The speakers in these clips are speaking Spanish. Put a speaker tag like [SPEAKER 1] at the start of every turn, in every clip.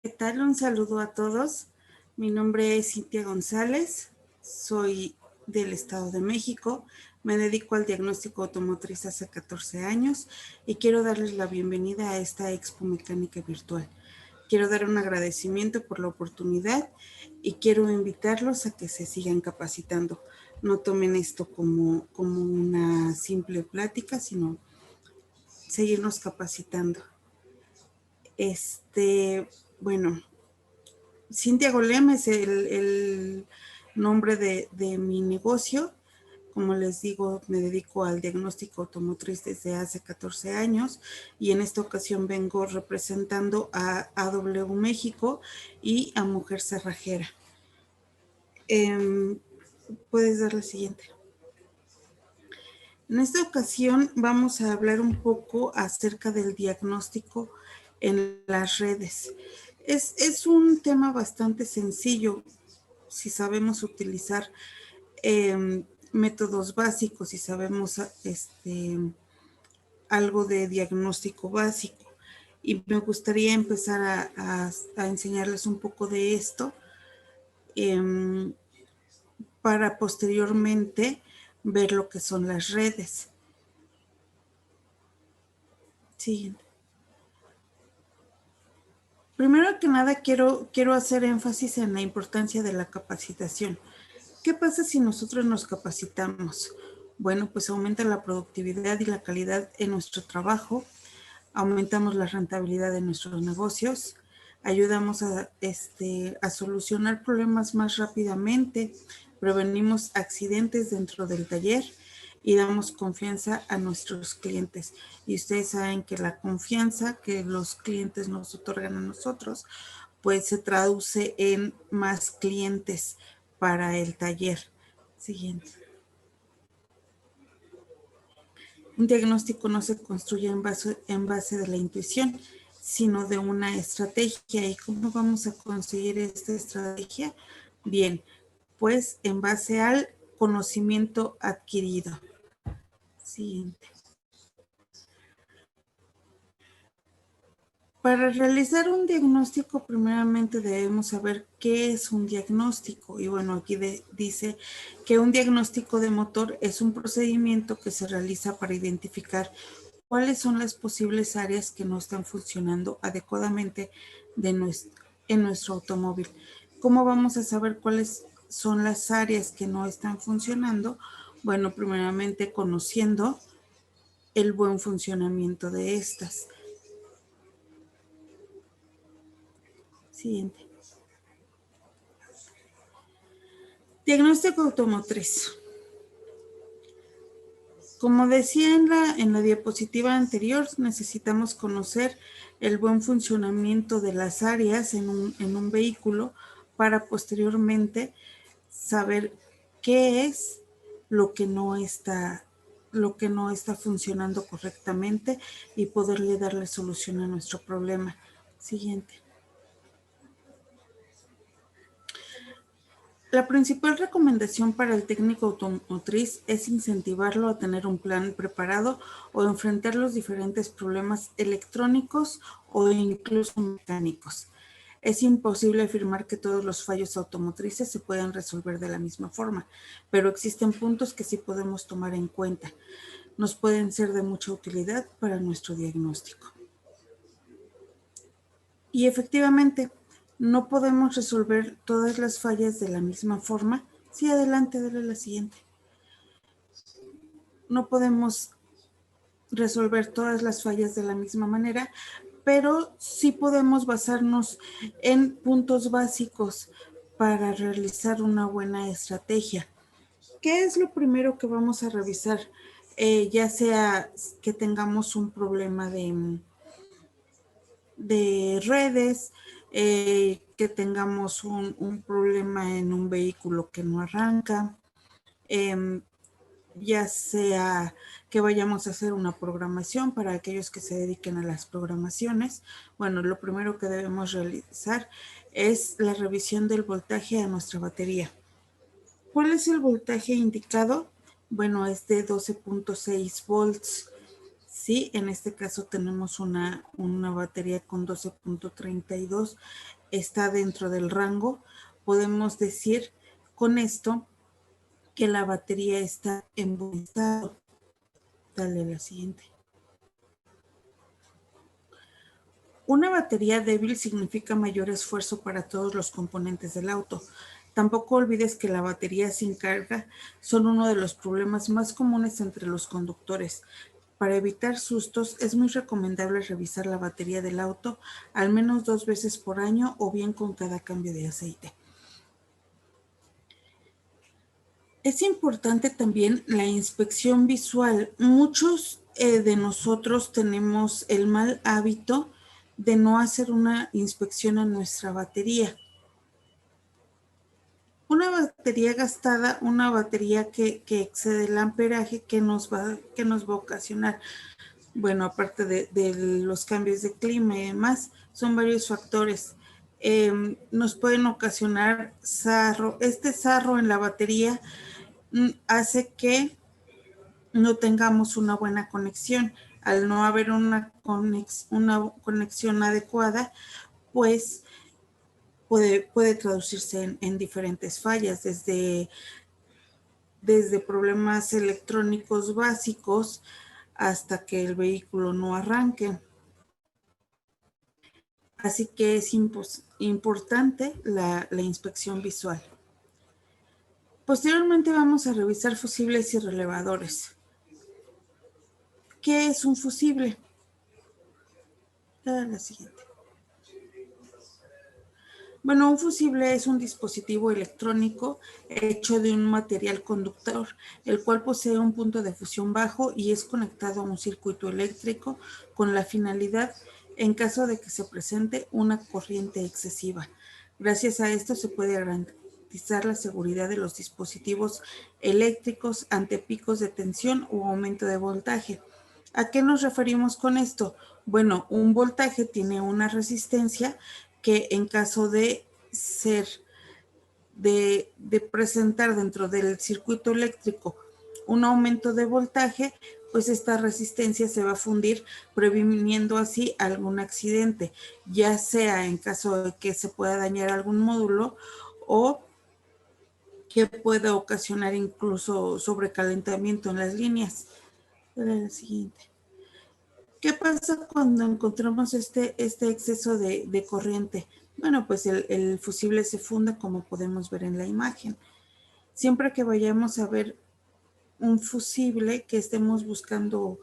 [SPEAKER 1] ¿Qué tal? Un saludo a todos. Mi nombre es Cintia González, soy del Estado de México, me dedico al diagnóstico automotriz hace 14 años y quiero darles la bienvenida a esta Expo Mecánica Virtual. Quiero dar un agradecimiento por la oportunidad y quiero invitarlos a que se sigan capacitando. No tomen esto como una simple plática, sino seguirnos capacitando. Bueno, Cintia Golem es el nombre de mi negocio. Como les digo, me dedico al diagnóstico automotriz desde hace 14 años y en esta ocasión vengo representando a AW México y a Mujer Cerrajera. Puedes dar la siguiente. En esta ocasión vamos a hablar un poco acerca del diagnóstico en las redes. Es un tema bastante sencillo si sabemos utilizar métodos básicos, si sabemos algo de diagnóstico básico. Y me gustaría empezar a enseñarles un poco de esto para posteriormente ver lo que son las redes. Siguiente. Primero que nada, quiero hacer énfasis en la importancia de la capacitación. ¿Qué pasa si nosotros nos capacitamos? Bueno, pues aumenta la productividad y la calidad en nuestro trabajo, aumentamos la rentabilidad de nuestros negocios, ayudamos a solucionar problemas más rápidamente, prevenimos accidentes dentro del taller y damos confianza a nuestros clientes. Y ustedes saben que la confianza que los clientes nos otorgan a nosotros, pues se traduce en más clientes para el taller. Siguiente. Un diagnóstico no se construye en base de la intuición, sino de una estrategia. ¿Y cómo vamos a conseguir esta estrategia? Bien, pues en base al conocimiento adquirido. Siguiente. Para realizar un diagnóstico, primeramente debemos saber qué es un diagnóstico. Y bueno, aquí dice que un diagnóstico de motor es un procedimiento que se realiza para identificar cuáles son las posibles áreas que no están funcionando adecuadamente en nuestro automóvil. ¿Cómo vamos a saber cuáles son las áreas que no están funcionando? Bueno, primeramente conociendo el buen funcionamiento de estas. Siguiente. Diagnóstico automotriz. Como decía en la diapositiva anterior, necesitamos conocer el buen funcionamiento de las áreas en un vehículo para posteriormente saber qué es lo que no está funcionando correctamente y poderle darle solución a nuestro problema. Siguiente. La principal recomendación para el técnico automotriz es incentivarlo a tener un plan preparado o enfrentar los diferentes problemas electrónicos o incluso mecánicos. Es imposible afirmar que todos los fallos automotrices se puedan resolver de la misma forma, pero existen puntos que sí podemos tomar en cuenta. Nos pueden ser de mucha utilidad para nuestro diagnóstico. Y efectivamente, no podemos resolver todas las fallas de la misma forma. Sí, adelante, dale la siguiente. No podemos resolver todas las fallas de la misma manera, pero sí podemos basarnos en puntos básicos para realizar una buena estrategia. ¿Qué es lo primero que vamos a revisar? Ya sea que tengamos un problema de redes, que tengamos un problema en un vehículo que no arranca, ya sea que vayamos a hacer una programación para aquellos que se dediquen a las programaciones. Bueno, lo primero que debemos realizar es la revisión del voltaje a nuestra batería. ¿Cuál es el voltaje indicado? Bueno, es de 12.6 volts. Sí, en este caso tenemos una batería con 12.32, está dentro del rango. Podemos decir con esto que la batería está en buen estado. Dale a la siguiente. Una batería débil significa mayor esfuerzo para todos los componentes del auto. Tampoco olvides que la batería sin carga son uno de los problemas más comunes entre los conductores. Para evitar sustos, es muy recomendable revisar la batería del auto al menos 2 veces por año o bien con cada cambio de aceite. Es importante también la inspección visual. Muchos de nosotros tenemos el mal hábito de no hacer una inspección a nuestra batería. Una batería gastada, una batería que excede el amperaje, ¿qué nos va a ocasionar? Bueno, aparte de los cambios de clima y demás, son varios factores. Nos pueden ocasionar sarro. Este sarro en la batería hace que no tengamos una buena conexión. Al no haber una conexión adecuada, pues puede traducirse en diferentes fallas, desde problemas electrónicos básicos hasta que el vehículo no arranque. Así que es importante la inspección visual. Posteriormente vamos a revisar fusibles y relevadores. ¿Qué es un fusible? La siguiente. Bueno, un fusible es un dispositivo electrónico hecho de un material conductor, el cual posee un punto de fusión bajo y es conectado a un circuito eléctrico con la finalidad en caso de que se presente una corriente excesiva. Gracias a esto se puede garantizar la seguridad de los dispositivos eléctricos ante picos de tensión o aumento de voltaje. ¿A qué nos referimos con esto? Bueno, un voltaje tiene una resistencia que en caso de presentar dentro del circuito eléctrico un aumento de voltaje, pues esta resistencia se va a fundir, previniendo así algún accidente, ya sea en caso de que se pueda dañar algún módulo o que pueda ocasionar incluso sobrecalentamiento en las líneas. La siguiente. ¿Qué pasa cuando encontramos este exceso de corriente? Bueno, pues el fusible se funda, como podemos ver en la imagen. Siempre que vayamos a ver un fusible, que estemos buscando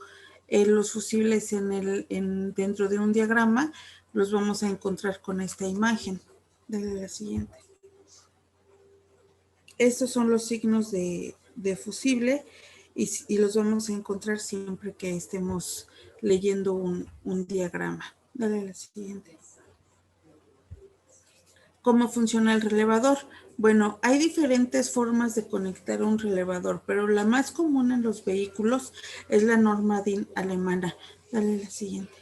[SPEAKER 1] los fusibles dentro de un diagrama, los vamos a encontrar con esta imagen. Dale a la siguiente. Estos son los signos de fusible y los vamos a encontrar siempre que estemos leyendo un diagrama. Dale a la siguiente. ¿Cómo funciona el relevador? Bueno, hay diferentes formas de conectar un relevador, pero la más común en los vehículos es la norma DIN alemana. Dale a la siguiente.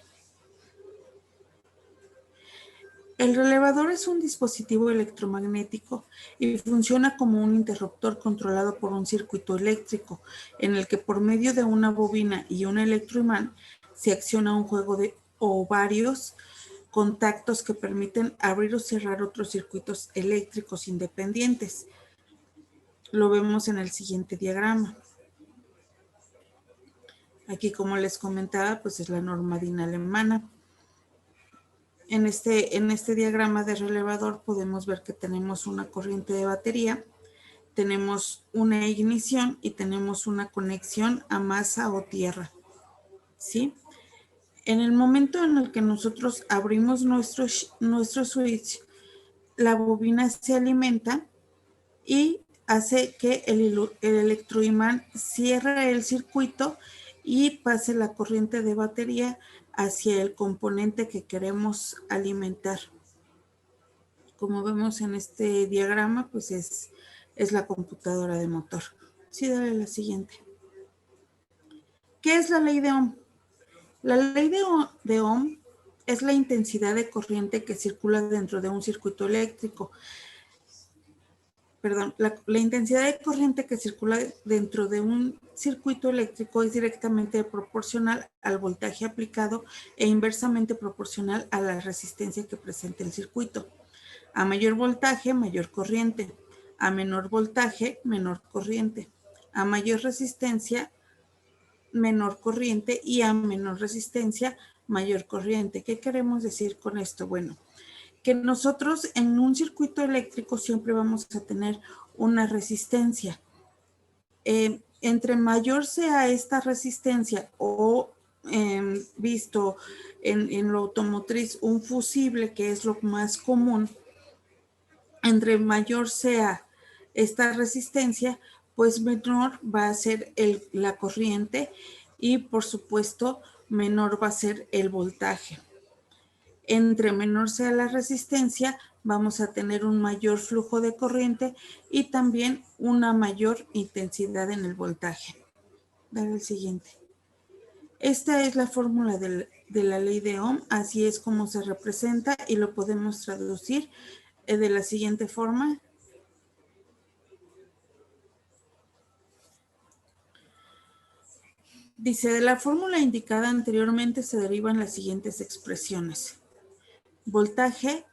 [SPEAKER 1] El relevador es un dispositivo electromagnético y funciona como un interruptor controlado por un circuito eléctrico, en el que por medio de una bobina y un electroimán se acciona un juego o varios contactos que permiten abrir o cerrar otros circuitos eléctricos independientes. Lo vemos en el siguiente diagrama. Aquí, como les comentaba, pues es la norma DIN alemana. En este diagrama de relevador podemos ver que tenemos una corriente de batería, tenemos una ignición y tenemos una conexión a masa o tierra, ¿sí? En el momento en el que nosotros abrimos nuestro switch, la bobina se alimenta y hace que el electroimán cierre el circuito y pase la corriente de batería hacia el componente que queremos alimentar. Como vemos en este diagrama, pues es la computadora de motor. Sí, dale la siguiente. ¿Qué es la ley de Ohm? La ley de Ohm es la intensidad de corriente que circula dentro de un circuito eléctrico. la intensidad de corriente que circula dentro de un circuito eléctrico es directamente proporcional al voltaje aplicado e inversamente proporcional a la resistencia que presenta el circuito. A mayor voltaje, mayor corriente. A menor voltaje, menor corriente. A mayor resistencia, menor corriente, y a menor resistencia, mayor corriente. ¿Qué queremos decir con esto? Bueno, que nosotros en un circuito eléctrico siempre vamos a tener una resistencia. Entre mayor sea esta resistencia o visto en lo automotriz, un fusible, que es lo más común, entre mayor sea esta resistencia, pues menor va a ser la corriente y por supuesto menor va a ser el voltaje. Entre menor sea la resistencia, vamos a tener un mayor flujo de corriente y también una mayor intensidad en el voltaje. Dale el siguiente. Esta es la fórmula de la ley de Ohm, así es como se representa y lo podemos traducir de la siguiente forma. Dice, de la fórmula indicada anteriormente se derivan las siguientes expresiones. Voltaje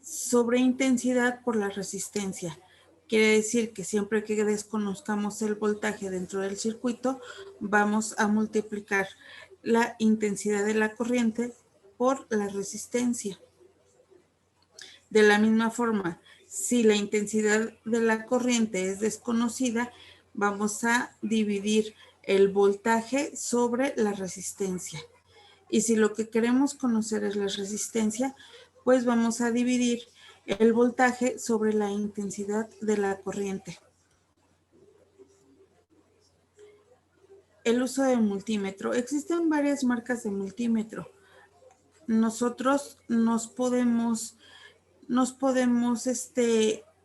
[SPEAKER 1] sobre intensidad por la resistencia. Quiere decir que siempre que desconozcamos el voltaje dentro del circuito, vamos a multiplicar la intensidad de la corriente por la resistencia. De la misma forma, si la intensidad de la corriente es desconocida, vamos a dividir el voltaje sobre la resistencia. Y si lo que queremos conocer es la resistencia, pues vamos a dividir el voltaje sobre la intensidad de la corriente. El uso del multímetro. Existen varias marcas de multímetro. Nosotros nos podemos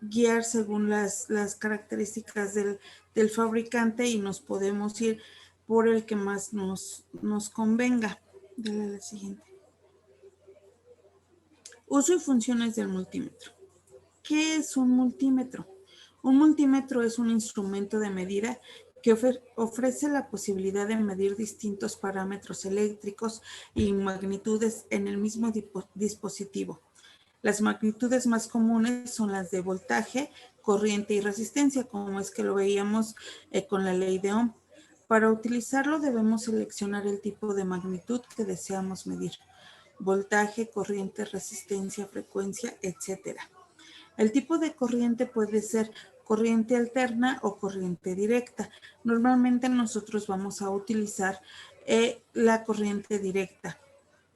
[SPEAKER 1] guiar según las características del fabricante y nos podemos ir por el que más nos convenga. Dale a la siguiente. Uso y funciones del multímetro. ¿Qué es un multímetro? Un multímetro es un instrumento de medida que ofrece la posibilidad de medir distintos parámetros eléctricos y magnitudes en el mismo dispositivo. Las magnitudes más comunes son las de voltaje, corriente y resistencia, como es que lo veíamos con la ley de Ohm. Para utilizarlo debemos seleccionar el tipo de magnitud que deseamos medir. Voltaje, corriente, resistencia, frecuencia, etc. El tipo de corriente puede ser corriente alterna o corriente directa. Normalmente nosotros vamos a utilizar la corriente directa.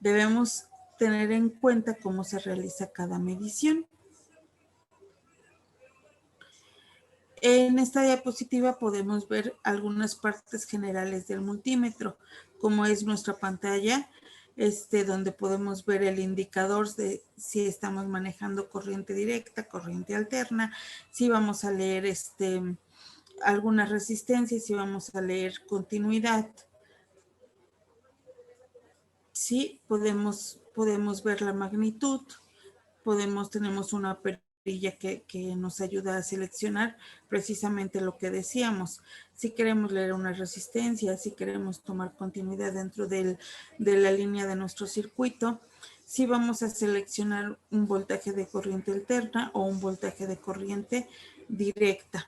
[SPEAKER 1] Debemos tener en cuenta cómo se realiza cada medición. En esta diapositiva podemos ver algunas partes generales del multímetro, como es nuestra pantalla, donde podemos ver el indicador de si estamos manejando corriente directa, corriente alterna, si vamos a leer alguna resistencia, si vamos a leer continuidad. Sí, podemos ver la magnitud, tenemos una perilla que nos ayuda a seleccionar precisamente lo que decíamos. Si queremos leer una resistencia, si queremos tomar continuidad dentro de la línea de nuestro circuito, si vamos a seleccionar un voltaje de corriente alterna o un voltaje de corriente directa.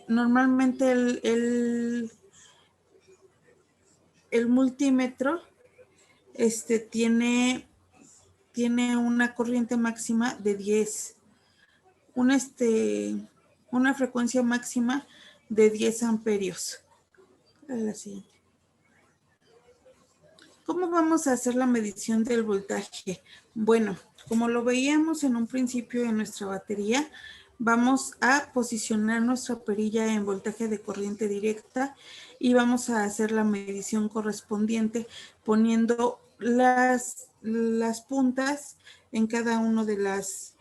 [SPEAKER 1] Normalmente el multímetro tiene una corriente máxima de 10, una frecuencia máxima de 10 amperios. La siguiente. ¿Cómo vamos a hacer la medición del voltaje? Bueno, como lo veíamos en un principio en nuestra batería, vamos a posicionar nuestra perilla en voltaje de corriente directa y vamos a hacer la medición correspondiente poniendo las puntas en cada una de las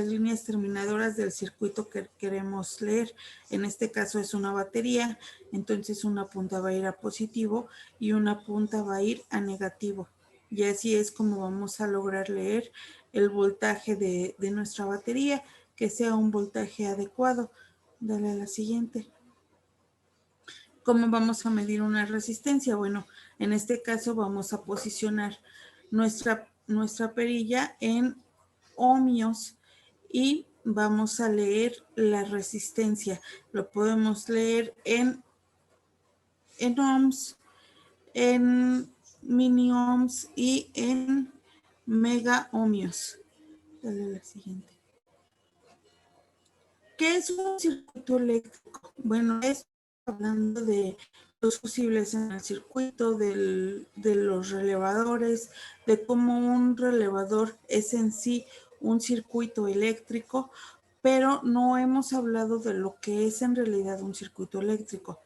[SPEAKER 1] líneas terminadoras del circuito que queremos leer. En este caso es una batería, entonces una punta va a ir a positivo y una punta va a ir a negativo. Y así es como vamos a lograr leer el voltaje de nuestra batería, que sea un voltaje adecuado. Dale a la siguiente. ¿Cómo vamos a medir una resistencia? Bueno, en este caso vamos a posicionar nuestra perilla en ohmios y vamos a leer la resistencia. Lo podemos leer en ohms, en mini ohms y en mega ohmios. Dale a la siguiente. ¿Qué es un circuito eléctrico? Bueno, es hablando de los fusibles en el circuito, de los relevadores, de cómo un relevador es en sí un circuito eléctrico, pero no hemos hablado de lo que es en realidad un circuito eléctrico.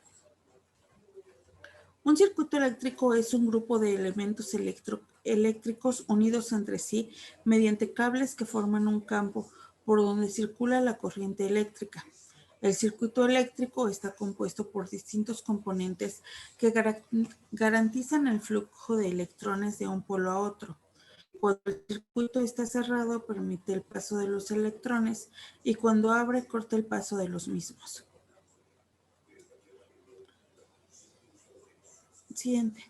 [SPEAKER 1] Un circuito eléctrico es un grupo de elementos eléctricos unidos entre sí mediante cables que forman un campo por donde circula la corriente eléctrica. El circuito eléctrico está compuesto por distintos componentes que garantizan el flujo de electrones de un polo a otro. Cuando el circuito está cerrado, permite el paso de los electrones y cuando abre, corta el paso de los mismos. Siguiente.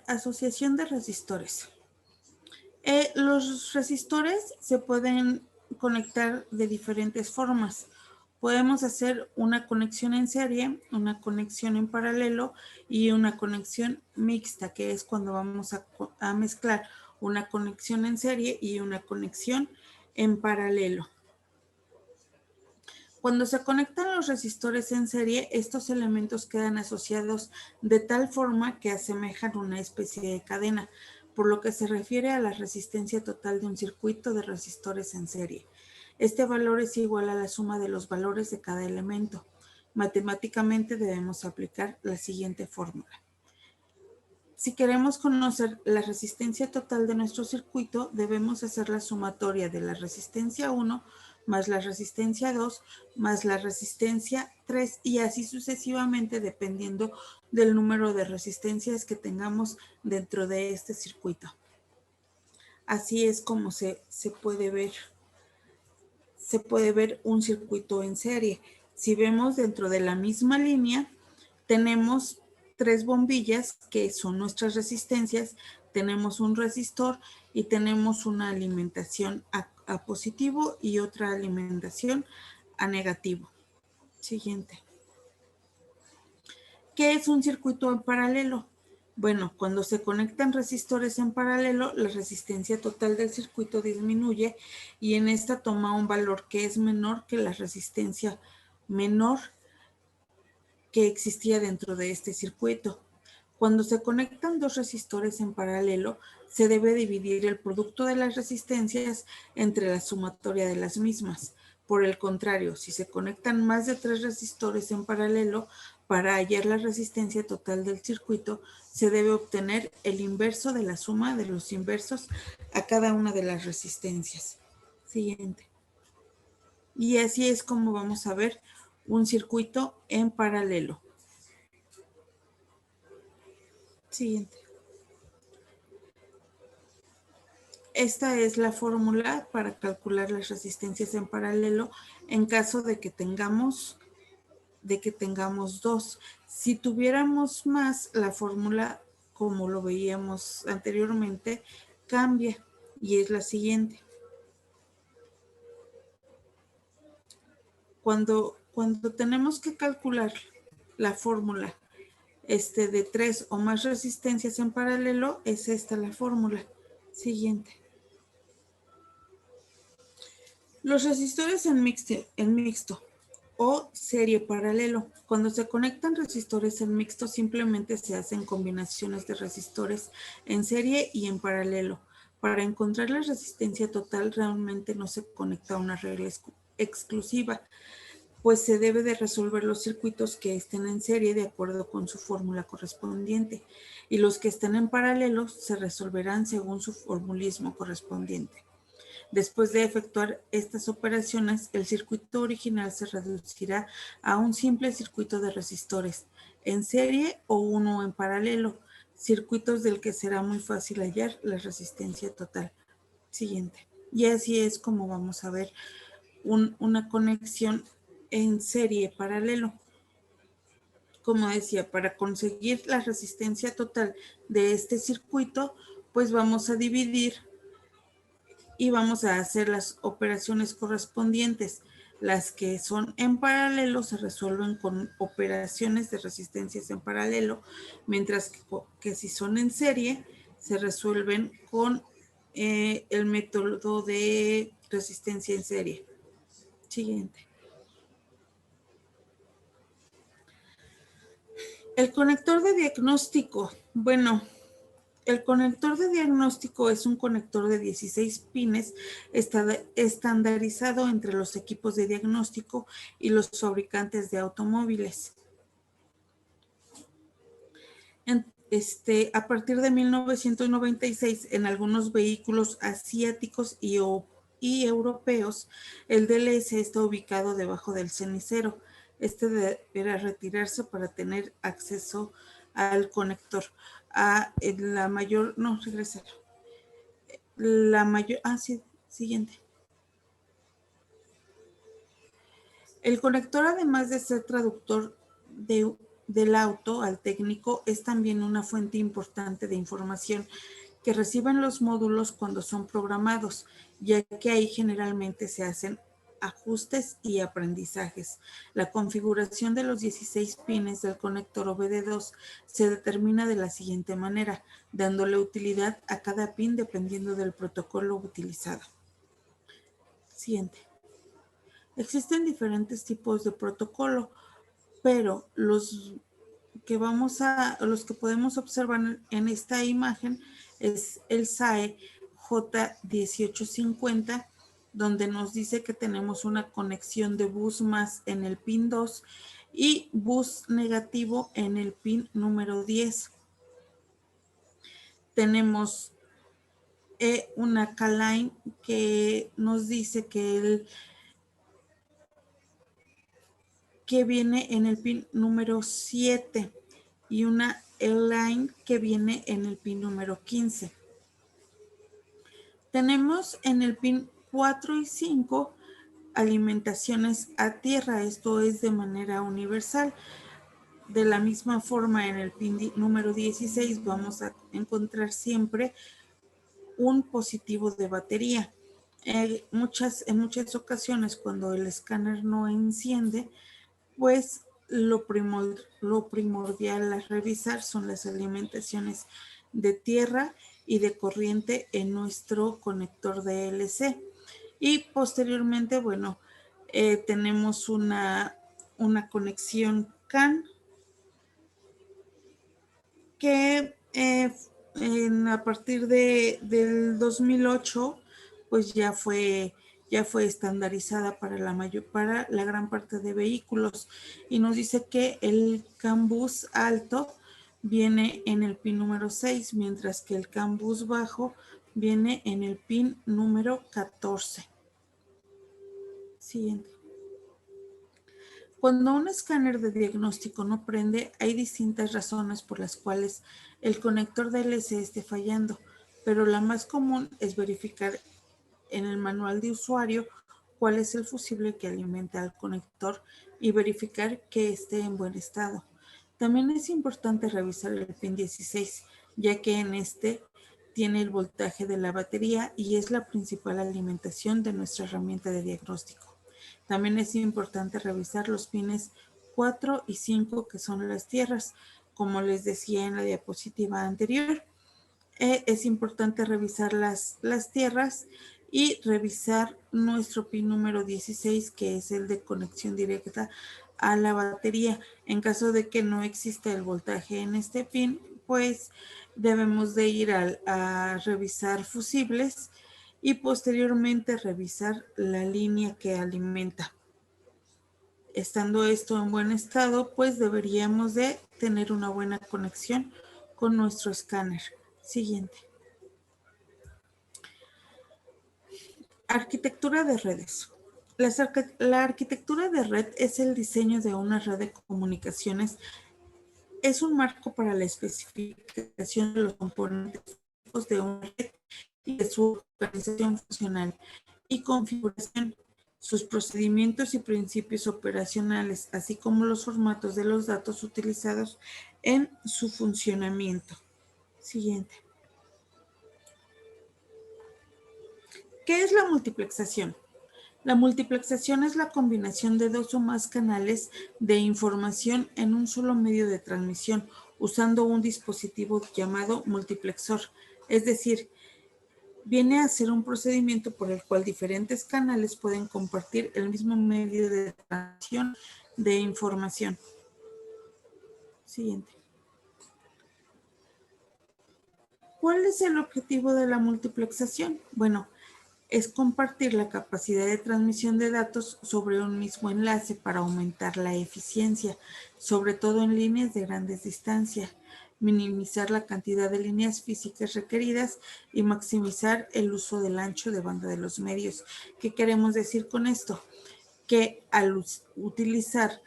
[SPEAKER 1] Asociación de resistores. Los resistores se pueden conectar de diferentes formas. Podemos hacer una conexión en serie, una conexión en paralelo y una conexión mixta, que es cuando vamos a mezclar una conexión en serie y una conexión en paralelo. Cuando se conectan los resistores en serie, estos elementos quedan asociados de tal forma que asemejan una especie de cadena, por lo que se refiere a la resistencia total de un circuito de resistores en serie. Este valor es igual a la suma de los valores de cada elemento. Matemáticamente debemos aplicar la siguiente fórmula. Si queremos conocer la resistencia total de nuestro circuito, debemos hacer la sumatoria de la resistencia 1 más la resistencia 2 más la resistencia 3 y así sucesivamente dependiendo del número de resistencias que tengamos dentro de este circuito. Así es como se puede ver un circuito en serie. Si vemos dentro de la misma línea, tenemos 3 bombillas que son nuestras resistencias, tenemos un resistor y tenemos una alimentación a positivo y otra alimentación a negativo. Siguiente. ¿Qué es un circuito en paralelo? Bueno, cuando se conectan resistores en paralelo, la resistencia total del circuito disminuye y en esta toma un valor que es menor que la resistencia menor que existía dentro de este circuito. Cuando se conectan dos resistores en paralelo, se debe dividir el producto de las resistencias entre la sumatoria de las mismas. Por el contrario, si se conectan más de 3 resistores en paralelo, para hallar la resistencia total del circuito, se debe obtener el inverso de la suma de los inversos a cada una de las resistencias. Siguiente. Y así es como vamos a ver un circuito en paralelo. Siguiente. Esta es la fórmula para calcular las resistencias en paralelo en caso de que tengamos dos. Si tuviéramos más, la fórmula, como lo veíamos anteriormente, cambia y es la siguiente. Cuando tenemos que calcular la fórmula de 3 o más resistencias en paralelo, es esta la fórmula. Siguiente. Los resistores en mixto o serie paralelo. Cuando se conectan resistores en mixto, simplemente se hacen combinaciones de resistores en serie y en paralelo. Para encontrar la resistencia total, realmente no se conecta una regla exclusiva, pues se debe de resolver los circuitos que estén en serie de acuerdo con su fórmula correspondiente y los que estén en paralelo se resolverán según su formulismo correspondiente. Después de efectuar estas operaciones, el circuito original se reducirá a un simple circuito de resistores en serie o uno en paralelo, circuitos del que será muy fácil hallar la resistencia total. Siguiente. Y así es como vamos a ver una conexión en serie paralelo. Como decía, para conseguir la resistencia total de este circuito, pues vamos a dividir y vamos a hacer las operaciones correspondientes. Las que son en paralelo se resuelven con operaciones de resistencias en paralelo, mientras que si son en serie se resuelven con el método de resistencia en serie. Siguiente. El conector de diagnóstico. Bueno, el conector de diagnóstico es un conector de 16 pines estandarizado entre los equipos de diagnóstico y los fabricantes de automóviles. A partir de 1996, en algunos vehículos asiáticos y europeos, el DLS está ubicado debajo del cenicero. Este deberá retirarse para tener acceso al conector. Siguiente. El conector, además de ser traductor del auto al técnico, es también una fuente importante de información que reciben los módulos cuando son programados, ya que ahí generalmente se hacen ajustes y aprendizajes. La configuración de los 16 pines del conector OBD2 se determina de la siguiente manera, dándole utilidad a cada pin dependiendo del protocolo utilizado. Siguiente. Existen diferentes tipos de protocolo, pero los que podemos observar en esta imagen es el SAE J1850, donde nos dice que tenemos una conexión de bus más en el pin 2 y bus negativo en el pin número 10. Tenemos una K-Line que nos dice que viene en el pin número 7 y una L-Line que viene en el pin número 15. Tenemos en el pin 4 y 5 alimentaciones a tierra, esto es de manera universal. De la misma forma, en el pin número 16 vamos a encontrar siempre un positivo de batería. En muchas ocasiones, cuando el escáner no enciende, pues lo primordial a revisar son las alimentaciones de tierra y de corriente en nuestro conector DLC. Y posteriormente, bueno, tenemos una conexión CAN que a partir del 2008, pues ya fue estandarizada para la gran parte de vehículos, y nos dice que el CAN bus alto viene en el pin número 6, mientras que el CAN bus bajo viene en el pin número 14. Siguiente. Cuando un escáner de diagnóstico no prende, hay distintas razones por las cuales el conector DLC esté fallando, pero la más común es verificar en el manual de usuario cuál es el fusible que alimenta al conector y verificar que esté en buen estado. También es importante revisar el pin 16, ya que en este tiene el voltaje de la batería y es la principal alimentación de nuestra herramienta de diagnóstico. También es importante revisar los pines 4 y 5, que son las tierras, como les decía en la diapositiva anterior. Es importante revisar las tierras y revisar nuestro pin número 16, que es el de conexión directa a la batería. En caso de que no exista el voltaje en este pin, pues debemos de ir a revisar fusibles y posteriormente revisar la línea que alimenta. Estando esto en buen estado, pues deberíamos de tener una buena conexión con nuestro escáner. Siguiente. Arquitectura de redes. La arquitectura de red es el diseño de una red de comunicaciones. Es un marco para la especificación de los componentes de una red y de su organización funcional y configuración, sus procedimientos y principios operacionales, así como los formatos de los datos utilizados en su funcionamiento. Siguiente. ¿Qué es la multiplexación? La multiplexación es la combinación de dos o más canales de información en un solo medio de transmisión usando un dispositivo llamado multiplexor. Es decir, viene a ser un procedimiento por el cual diferentes canales pueden compartir el mismo medio de transmisión de información. Siguiente. ¿Cuál es el objetivo de la multiplexación? Bueno, es compartir la capacidad de transmisión de datos sobre un mismo enlace para aumentar la eficiencia, sobre todo en líneas de grandes distancias, minimizar la cantidad de líneas físicas requeridas y maximizar el uso del ancho de banda de los medios. ¿Qué queremos decir con esto? Que al utilizar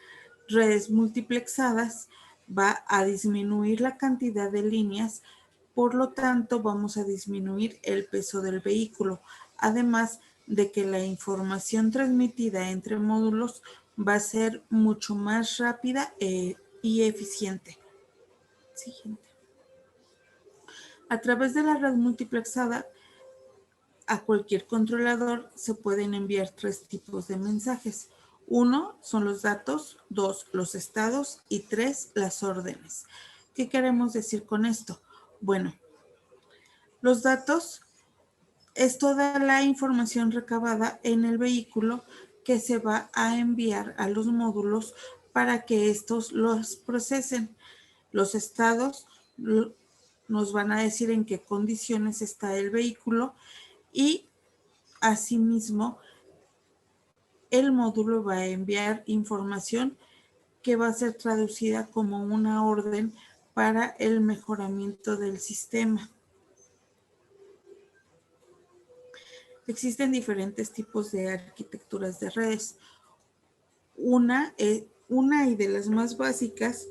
[SPEAKER 1] redes multiplexadas va a disminuir la cantidad de líneas, por lo tanto vamos a disminuir el peso del vehículo, además de que la información transmitida entre módulos va a ser mucho más rápida y eficiente. Siguiente. A través de la red multiplexada, a cualquier controlador se pueden enviar tres tipos de mensajes. 1 son los datos, 2 los estados y 3 las órdenes. ¿Qué queremos decir con esto? Bueno, los datos es toda la información recabada en el vehículo que se va a enviar a los módulos para que estos los procesen. Los estados nos van a decir en qué condiciones está el vehículo y asimismo el módulo va a enviar información que va a ser traducida como una orden para el mejoramiento del sistema. Existen diferentes tipos de arquitecturas de redes. Una y de las más básicas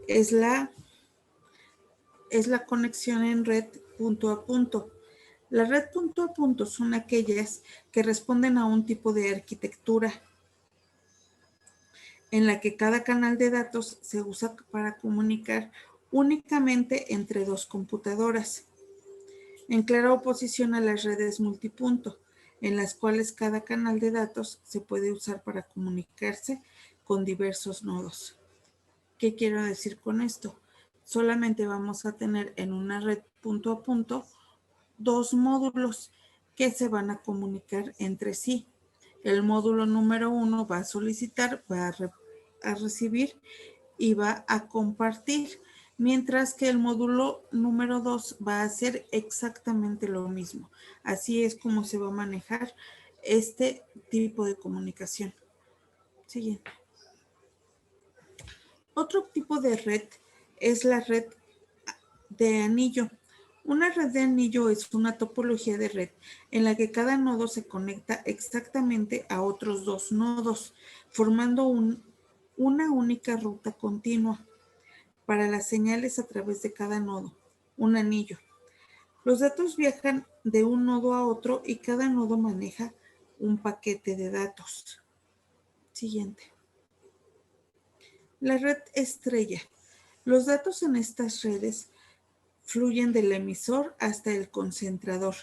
[SPEAKER 1] es la conexión en red punto a punto. La red punto a punto son aquellas que responden a un tipo de arquitectura en la que cada canal de datos se usa para comunicar únicamente entre dos computadoras, en clara oposición a las redes multipunto, en las cuales cada canal de datos se puede usar para comunicarse con diversos nodos. ¿Qué quiero decir con esto? Solamente vamos a tener en una red punto a punto dos módulos que se van a comunicar entre sí. El módulo número 1 va a solicitar, va a recibir y va a compartir, mientras que el módulo número 2 va a hacer exactamente lo mismo. Así es como se va a manejar este tipo de comunicación. Siguiente. Otro tipo de red es la red de anillo. Una red de anillo es una topología de red en la que cada nodo se conecta exactamente a otros dos nodos, formando una única ruta continua para las señales a través de cada nodo, un anillo. Los datos viajan de un nodo a otro y cada nodo maneja un paquete de datos. Siguiente. La red estrella. Los datos en estas redes fluyen del emisor hasta el concentrador.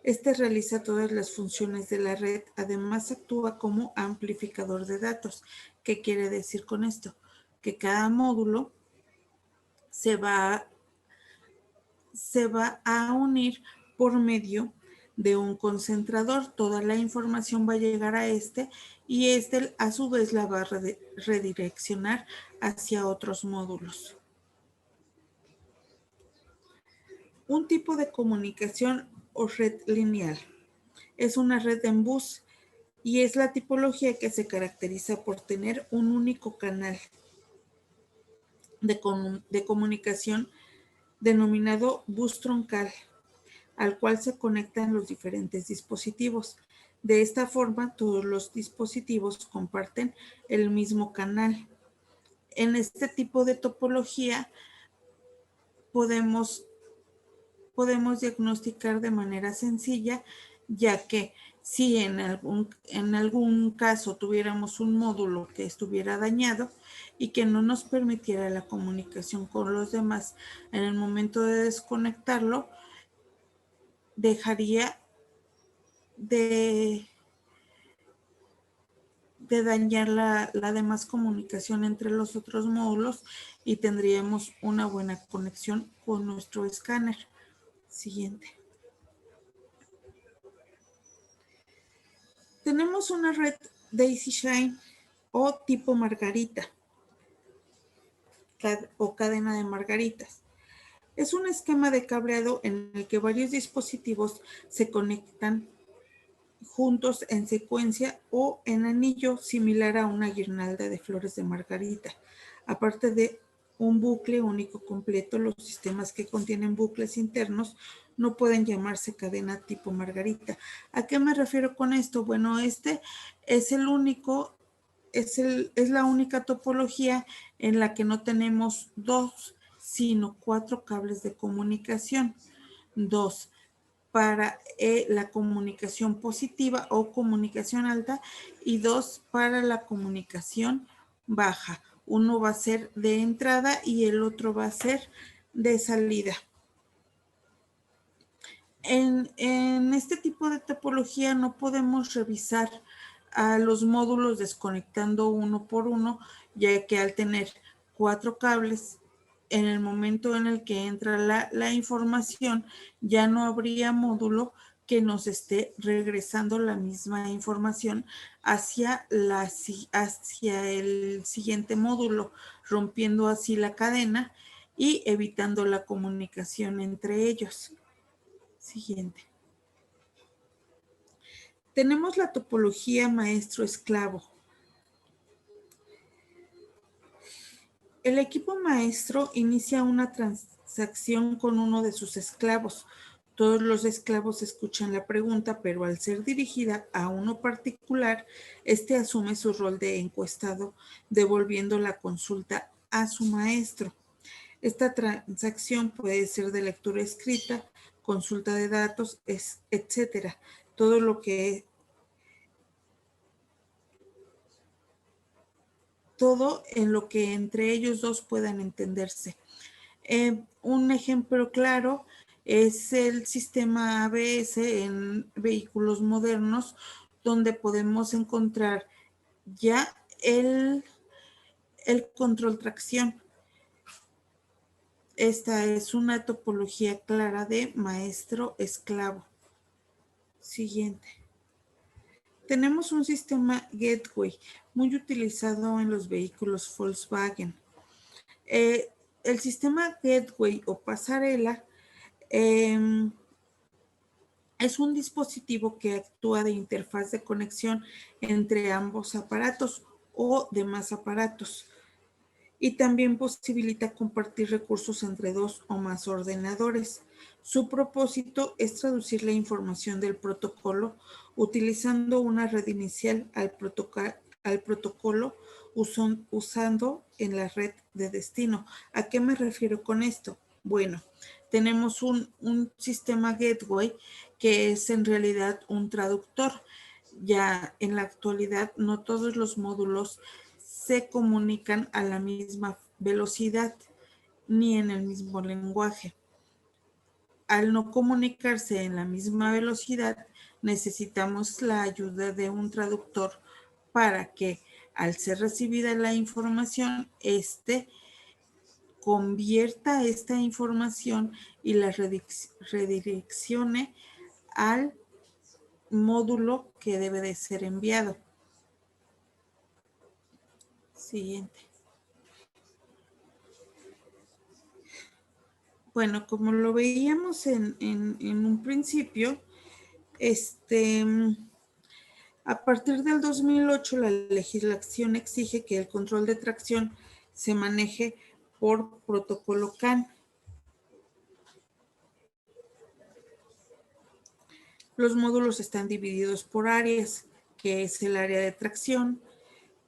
[SPEAKER 1] Este realiza todas las funciones de la red, además actúa como amplificador de datos. ¿Qué quiere decir con esto? Que cada módulo se va a unir por medio de un concentrador. Toda la información va a llegar a este y este a su vez la va a redireccionar hacia otros módulos. Un tipo de comunicación o red lineal es una red en bus y es la tipología que se caracteriza por tener un único canal de comunicación denominado bus troncal, al cual se conectan los diferentes dispositivos. De esta forma, todos los dispositivos comparten el mismo canal. En este tipo de topología podemos diagnosticar de manera sencilla, ya que si en algún caso tuviéramos un módulo que estuviera dañado y que no nos permitiera la comunicación con los demás, en el momento de desconectarlo, dejaría de dañar la demás comunicación entre los otros módulos y tendríamos una buena conexión con nuestro escáner. Siguiente. Tenemos una red Daisy Chain o tipo margarita o cadena de margaritas. Es un esquema de cableado en el que varios dispositivos se conectan juntos en secuencia o en anillo, similar a una guirnalda de flores de margarita. Aparte de un bucle único completo, los sistemas que contienen bucles internos no pueden llamarse cadena tipo margarita. ¿A qué me refiero con esto? Bueno, este es el único, es la única topología en la que no tenemos 2, sino 4 cables de comunicación. 2 para la comunicación positiva o comunicación alta y 2 para la comunicación baja. Uno va a ser de entrada y el otro va a ser de salida. En este tipo de topología no podemos revisar a los módulos desconectando uno por uno, ya que al tener 4 cables, en el momento en el que entra la información, ya no habría módulo que nos esté regresando la misma información hacia el siguiente módulo, rompiendo así la cadena y evitando la comunicación entre ellos. Siguiente. Tenemos la topología maestro-esclavo. El equipo maestro inicia una transacción con uno de sus esclavos. Todos los esclavos escuchan la pregunta, pero al ser dirigida a uno particular, este asume su rol de encuestado, devolviendo la consulta a su maestro. Esta transacción puede ser de lectura escrita, consulta de datos, etcétera. Todo en lo que entre ellos dos puedan entenderse. Un ejemplo claro es el sistema ABS en vehículos modernos, donde podemos encontrar ya el control tracción. Esta es una topología clara de maestro-esclavo. Siguiente. Tenemos un sistema gateway muy utilizado en los vehículos Volkswagen. El sistema gateway o pasarela es un dispositivo que actúa de interfaz de conexión entre ambos aparatos o demás aparatos y también posibilita compartir recursos entre 2 o más ordenadores. Su propósito es traducir la información del protocolo utilizando una red inicial al protocolo usando en la red de destino. ¿A qué me refiero con esto? Bueno, tenemos un sistema gateway que es en realidad un traductor. Ya en la actualidad no todos los módulos se comunican a la misma velocidad ni en el mismo lenguaje. Al no comunicarse en la misma velocidad, necesitamos la ayuda de un traductor para que al ser recibida la información, convierta esta información y la redireccione al módulo que debe de ser enviado. Siguiente. Bueno, como lo veíamos en un principio, a partir del 2008 la legislación exige que el control de tracción se maneje por protocolo CAN. Los módulos están divididos por áreas, que es el área de tracción,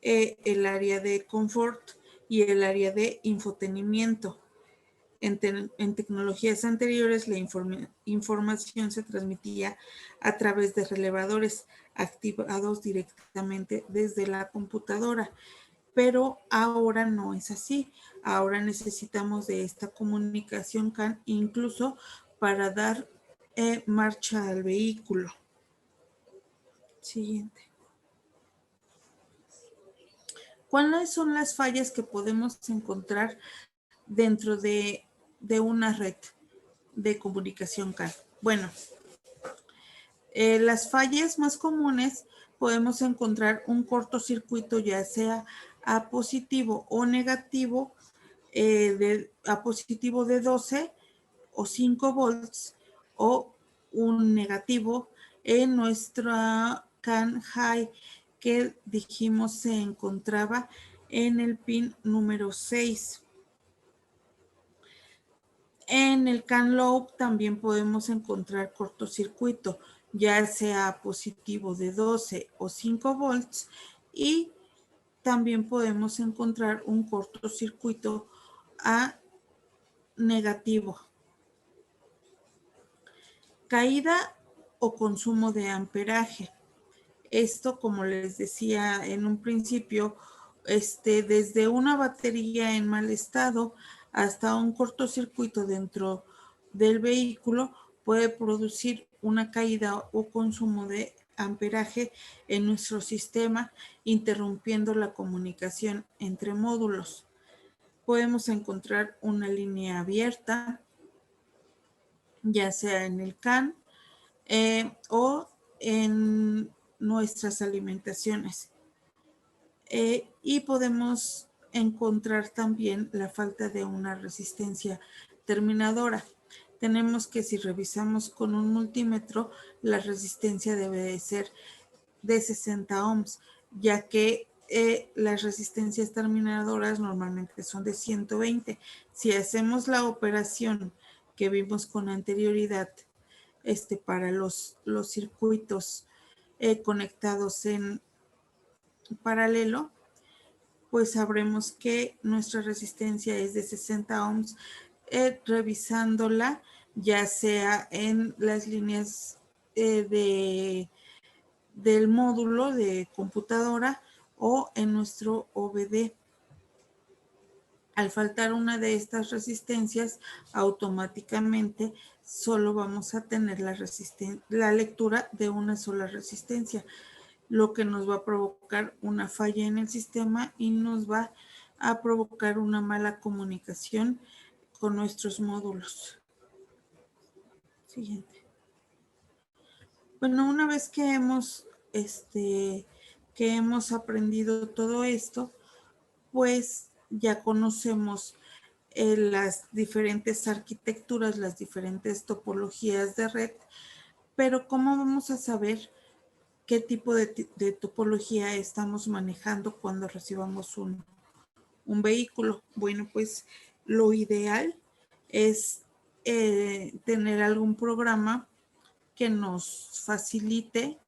[SPEAKER 1] el área de confort y el área de infotenimiento. En tecnologías anteriores, la información se transmitía a través de relevadores activados directamente desde la computadora, pero ahora no es así. Ahora necesitamos de esta comunicación CAN incluso para dar marcha al vehículo. Siguiente. ¿Cuáles son las fallas que podemos encontrar dentro de una red de comunicación CAN? Bueno, las fallas más comunes podemos encontrar un cortocircuito, ya sea a positivo o negativo, a positivo de 12 o 5 volts, o un negativo en nuestra CAN high, que dijimos se encontraba en el pin número 6. En el CAN low también podemos encontrar cortocircuito, ya sea positivo de 12 o 5 volts, y también podemos encontrar un cortocircuito a negativo. Caída o consumo de amperaje. Esto, como les decía en un principio, desde una batería en mal estado hasta un cortocircuito dentro del vehículo puede producir una caída o consumo de amperaje en nuestro sistema, interrumpiendo la comunicación entre módulos. Podemos encontrar una línea abierta, ya sea en el CAN o en nuestras alimentaciones. Y podemos encontrar también la falta de una resistencia terminadora. Tenemos que, si revisamos con un multímetro, la resistencia debe de ser de 60 ohms, ya que las resistencias terminadoras normalmente son de 120. Si hacemos la operación que vimos con anterioridad, para los circuitos conectados en paralelo, pues sabremos que nuestra resistencia es de 60 ohms, revisándola ya sea en las líneas del módulo de computadora o en nuestro OBD. Al faltar una de estas resistencias, automáticamente solo vamos a tener la lectura de una sola resistencia, lo que nos va a provocar una falla en el sistema y nos va a provocar una mala comunicación con nuestros módulos. Siguiente. Bueno, una vez que hemos aprendido todo esto, pues ya conocemos las diferentes arquitecturas, las diferentes topologías de red, pero ¿cómo vamos a saber qué tipo de topología estamos manejando cuando recibamos un vehículo? Bueno, pues lo ideal es tener algún programa que nos facilite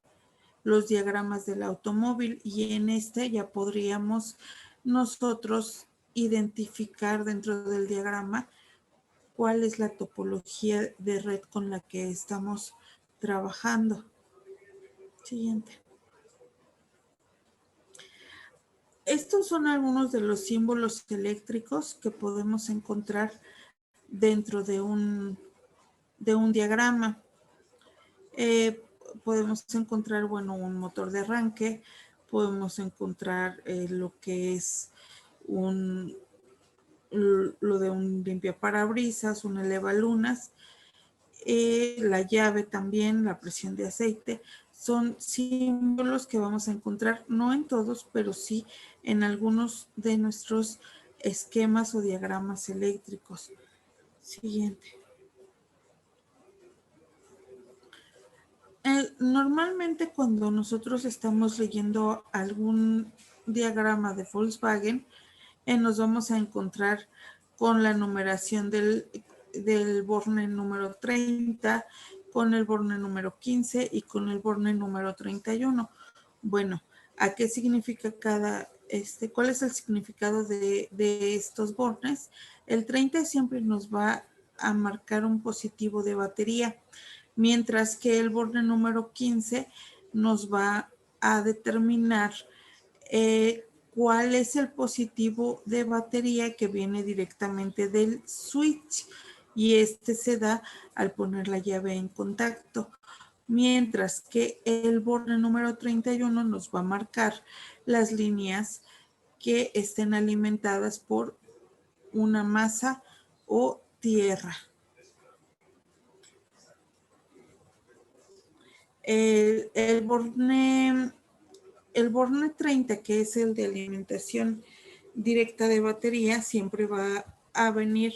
[SPEAKER 1] los diagramas del automóvil, y en ya podríamos nosotros identificar dentro del diagrama cuál es la topología de red con la que estamos trabajando. Siguiente. Estos son algunos de los símbolos eléctricos que podemos encontrar dentro de un diagrama. Podemos encontrar, bueno, un motor de arranque, podemos encontrar lo que es lo de un limpiaparabrisas, un elevalunas, la llave también, la presión de aceite. Son símbolos que vamos a encontrar, no en todos, pero sí en algunos de nuestros esquemas o diagramas eléctricos. Siguiente. Normalmente cuando nosotros estamos leyendo algún diagrama de Volkswagen, nos vamos a encontrar con la numeración del borne número 30, con el borne número 15 y con el borne número 31. Bueno, ¿a qué significa cuál es el significado de estos bornes? El 30 siempre nos va a marcar un positivo de batería, mientras que el borne número 15 nos va a determinar cuál es el positivo de batería que viene directamente del switch, y este se da al poner la llave en contacto, mientras que el borne número 31 nos va a marcar las líneas que estén alimentadas por una masa o tierra. El borne 30, que es el de alimentación directa de batería, siempre va a venir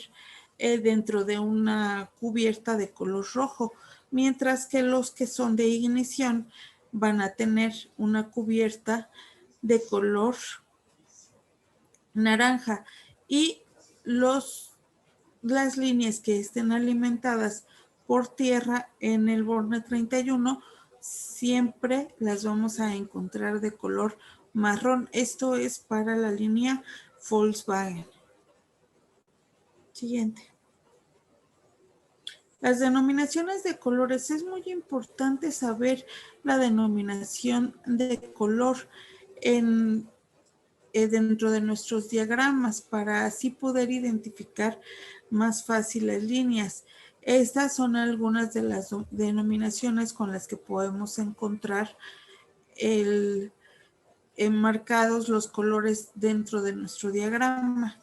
[SPEAKER 1] dentro de una cubierta de color rojo, mientras que los que son de ignición van a tener una cubierta de color naranja, y las líneas que estén alimentadas por tierra en el borne 31 siempre las vamos a encontrar de color marrón. Esto es para la línea Volkswagen. Siguiente. Las denominaciones de colores. Es muy importante saber la denominación de color dentro de nuestros diagramas para así poder identificar más fácil las líneas. Estas son algunas de las denominaciones con las que podemos encontrar enmarcados los colores dentro de nuestro diagrama.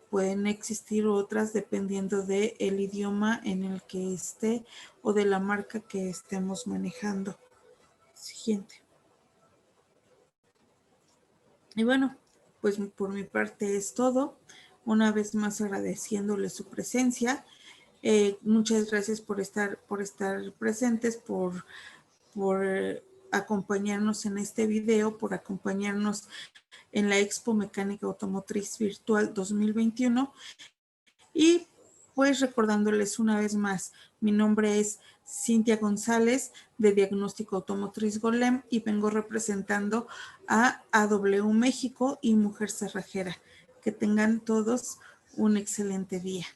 [SPEAKER 1] Pueden existir otras dependiendo del idioma en el que esté o de la marca que estemos manejando. Siguiente. Y bueno, pues por mi parte es todo. Una vez más agradeciéndole su presencia. Muchas gracias por estar presentes, por acompañarnos en este video, por acompañarnos en la Expo Mecánica Automotriz Virtual 2021. Y pues recordándoles una vez más, mi nombre es Cintia González, de Diagnóstico Automotriz Golem, y vengo representando a AW México y Mujer Cerrajera. Que tengan todos un excelente día.